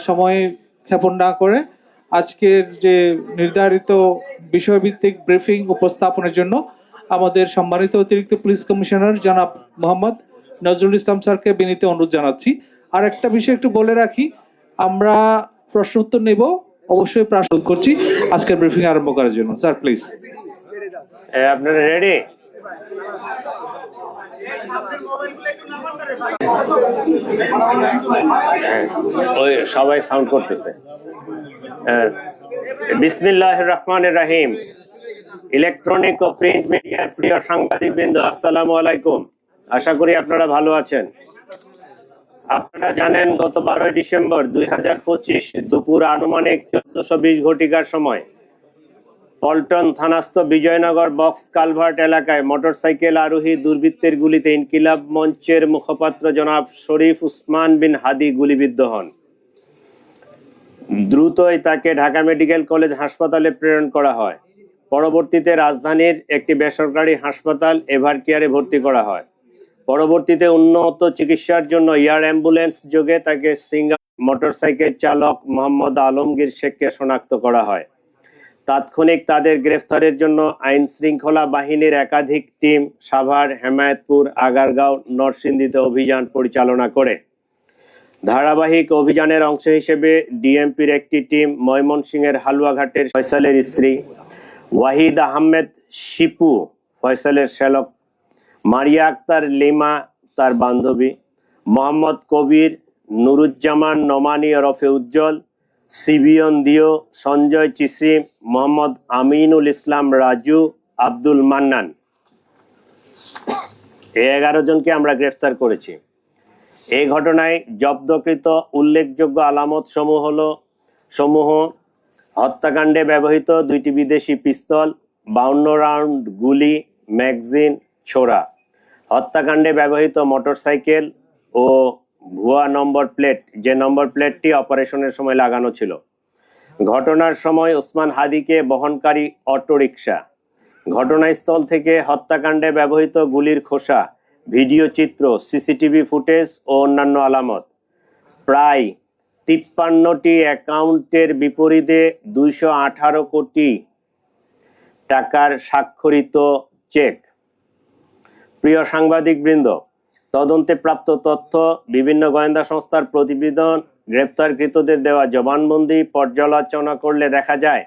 সময় ক্ষেপণ না করে আজকের যে নির্ধারিত বিষয়ভিত্তিক ব্রিফিং উপস্থাপনের জন্য আমাদের সম্মানিত অতিরিক্ত পুলিশ কমিশনার জনাব মোহাম্মদ নজরুল ইসলাম স্যারকে বিনীত অনুরোধ জানাচ্ছি। আর একটা বিষয় একটু বলে রাখি, আমরা প্রশ্ন উত্তর নেব, অবশ্যই প্রশ্ন করছি আজকের ব্রিফিং আরম্ভ করার জন্য। Sir please. আপনারা রেডি? ওই সবাই সাউন্ড করতেছে। বিসমিল্লাহির রহমানির রহিম। ইলেকট্রনিক ও প্রিন্ট মিডিয়ার প্রিয় সাংবাদিকবৃন্দ, আসসালামু আলাইকুম। আশা করি আপনারা ভালো আছেন। আপনারা জানেন, গত 12 ডিসেম্বর 2025 দুপুর আনুমানিক 1420 ঘটিকার সময় পল্টন থানাস্থ বিজয়নগর বক্স কালভার্ট এলাকায় মোটরসাইকেল আরোহী দুর্বৃত্তের গুলিতে ইনকিলাব মঞ্চের মুখপাত্র জনাব শরীফ উসমান বিন হাদি গুলিবিদ্ধ হন। দ্রুতই তাকে ঢাকা মেডিকেল কলেজ হাসপাতালে প্রেরণ করা হয়। পরবর্তীতে রাজধানীর একটি বেসরকারি হাসপাতাল এভার কেয়ারে ভর্তি করা হয়। পরবর্তীতে উন্নত চিকিৎসার জন্য এয়ার অ্যাম্বুলেন্স যোগে তাকে সিঙ্গাপুর মোটরসাইকেল চালক মোহাম্মদ আলমগীর শেখকে শনাক্ত করা হয়। তাৎক্ষণিক তাদের গ্রেফতারের জন্য আইন শৃঙ্খলা বাহিনীর একাধিক টিম সাভার, হেমায়েতপুর, আগারগাঁও, নরসিংদীতে অভিযান পরিচালনা করে। ধারাবাহিক অভিযানের অংশ হিসেবে ডিএমপির একটি টিম ময়মনসিংহের হালুয়াঘাটের ফয়সালের স্ত্রী, ওয়াহিদ আহমেদ শিপু ফয়সালের শ্যালক, মারিয়া আক্তার লিমা তার বান্ধবী, মোহাম্মদ কবির, নুরুজ্জামান নোমানী ওরফে উজ্জ্বল, সিবিয়ন দিও, সঞ্জয় চিসিম, মোহাম্মদ আমিনুল ইসলাম রাজু, আব্দুল মান্নান, এই 11 জনকে আমরা গ্রেফতার করেছি। এই ঘটনায় জব্দকৃত উল্লেখযোগ্য আলামত সমূহ হত্যাকাণ্ডে ব্যবহৃত 2টি বিদেশি পিস্তল, 52 রাউন্ড গুলি, ম্যাগজিন, ছোরা, হত্যাকাণ্ডে ব্যবহৃত মোটরসাইকেল ও ভুয়া নম্বর প্লেট, যে নম্বর প্লেটটি অপারেশনের সময় লাগানো ছিল। ঘটনার সময় ওসমান হাদিকে বহনকারী অটোরিকশা, ঘটনাস্থল থেকে হত্যাকাণ্ডে ব্যবহৃত গুলির খোসা, ভিডিও চিত্র, সিসিটিভি ফুটেজ ও অন্যান্য আলামত, প্রায় 53টি অ্যাকাউন্টের বিপরীতে 218 কোটি টাকার স্বাক্ষরিত চেক। প্রিয় সাংবাদিকবৃন্দ, তদন্তে প্রাপ্ত তথ্য, বিভিন্ন গোয়েন্দা সংস্থার প্রতিবেদন, গ্রেপ্তারকৃতদের দেওয়া জবানবন্দি পর্যালোচনা করলে দেখা যায়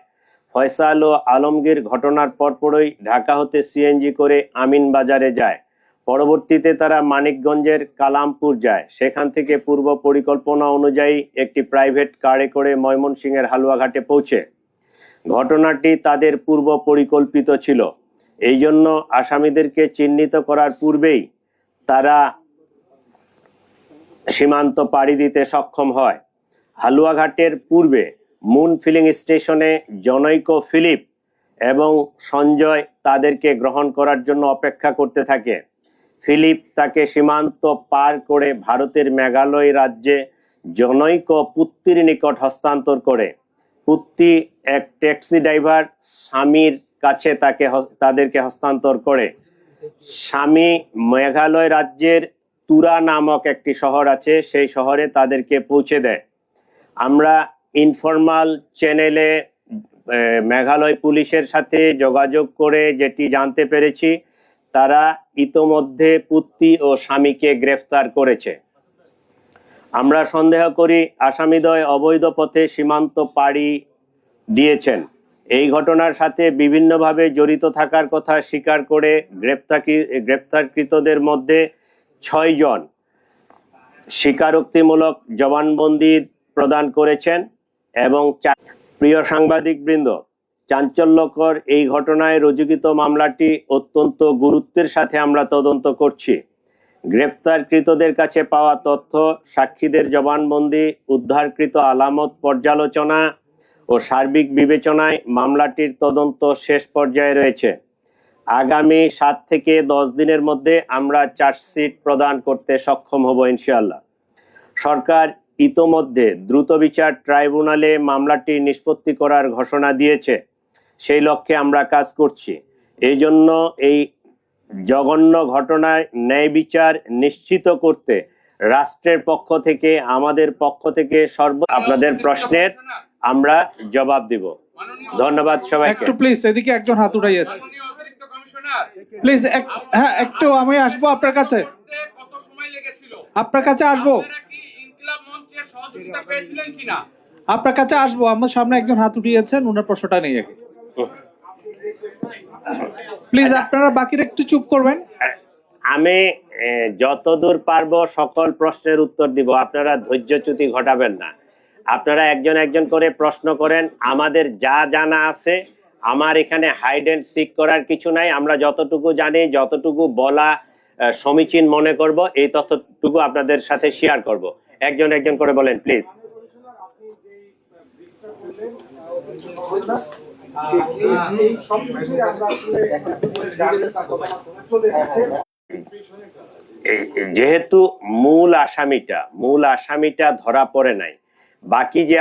ফয়সাল ও আলমগীর ঘটনার পরপরই ঢাকা হতে সিএনজি করে আমিন বাজারে যায়। পরবর্তীতে তারা মানিকগঞ্জের কালামপুর যায়। সেখান থেকে পূর্ব পরিকল্পনা অনুযায়ী একটি প্রাইভেট কারে করে ময়মনসিংহের হালুয়াঘাটে পৌঁছে। ঘটনাটি তাদের পূর্ব পরিকল্পিত ছিল। এই জন্য আসামিদেরকে চিহ্নিত করার পূর্বেই তারা সীমান্ত পাড়ি দিতে সক্ষম হয়। হালুয়াঘাটের পূর্বে মুন ফিলিং স্টেশনে জনৈক ফিলিপ এবং সঞ্জয় তাদেরকে গ্রহণ করার জন্য অপেক্ষা করতে থাকে। ফিলিপ তাকে সীমান্ত পার করে ভারতের মেঘালয় রাজ্যে জনৈক পুত্তির নিকট হস্তান্তর করে। পুত্তি এক ট্যাক্সি ড্রাইভার স্বামীর কাছে তাদেরকে হস্তান্তর করে। স্বামী মেঘালয় রাজ্যের তুরা নামক একটি শহর আছে, সেই শহরে তাদেরকে পৌঁছে দেয়। আমরা ইনফরমাল চ্যানেলে মেঘালয় পুলিশের সাথে যোগাযোগ করে যেটি জানতে পেরেছি, তারা ইতোমধ্যে পুত্তি ও স্বামীকে গ্রেফতার করেছে। আমরা সন্দেহ করি আসামিদ্বয় অবৈধ পথে সীমান্ত পাড়ি দিয়েছেন। এই ঘটনার সাথে বিভিন্নভাবে জড়িত থাকার কথা স্বীকার করে গ্রেপ্তারকৃতদের মধ্যে 6 জন স্বীকারোক্তিমূলক জবানবন্দি প্রদান করেছেন এবং প্রিয় সাংবাদিকবৃন্দ, চাঞ্চল্যকর এই ঘটনায় রুজুকৃত মামলাটি অত্যন্ত গুরুত্বের সাথে আমরা তদন্ত করছি। গ্রেপ্তারকৃতদের কাছে পাওয়া তথ্য, সাক্ষীদের জবানবন্দি, উদ্ধারকৃত আলামত পর্যালোচনা ও সার্বিক বিবেচনায় মামলাটির তদন্ত শেষ পর্যায়ে রয়েছে। আগামী 7 থেকে 10 দিনের মধ্যে আমরা চার্জশিট প্রদান করতে সক্ষম হব ইনশাআল্লাহ। সরকার ইতোমধ্যে দ্রুত বিচার ট্রাইব্যুনালে মামলাটি নিষ্পত্তি করার ঘোষণা দিয়েছে। সেই লক্ষ্যে আমরা কাজ করছি। এই জন্য এই জঘন্য ঘটনায় ন্যায় বিচার নিশ্চিত করতে রাষ্ট্রের পক্ষ থেকে, আমাদের পক্ষ থেকে আপনাদের প্রশ্নের আমরা জবাব দিব। ধন্যবাদ সবাইকে। একটু প্লিজ এদিকে একজন হাত উঠাইয়াছে, প্লিজ। হ্যাঁ, একটু আমি আসবো আপনার কাছে, কত সময় লেগেছিল? আপনার কাছে আসবো, আপনারা কি ইনকিলাব মঞ্চের সহযোগিতা পেয়েছিলেন কিনা? আপনার কাছে আসবো। আমার সামনে একজন হাত উঠিয়েছেন, ওনার প্রশ্নটা নেই আগে। প্লিজ আপনারা বাকিরা একটু চুপ করবেন। আমি যতদূর পারবো সকল প্রশ্নের উত্তর দিব, আপনারা ধৈর্যচ্যুতি ঘটাবেন না। আপনারা একজন একজন করে প্রশ্ন করেন, আমাদের যা জানা আছে। আমার এখানে হাইড এন্ড সিক করার কিছু নাই। আমরা যতটুকু জানি, যতটুকু বলা সমীচীন মনে করব, এই তথ্যটুকু আপনাদের সাথে শেয়ার করব। একজন একজন করে বলেন প্লিজ। যেহেতু মূল আসামিটা ধরা পড়ে নাই, বাকি যে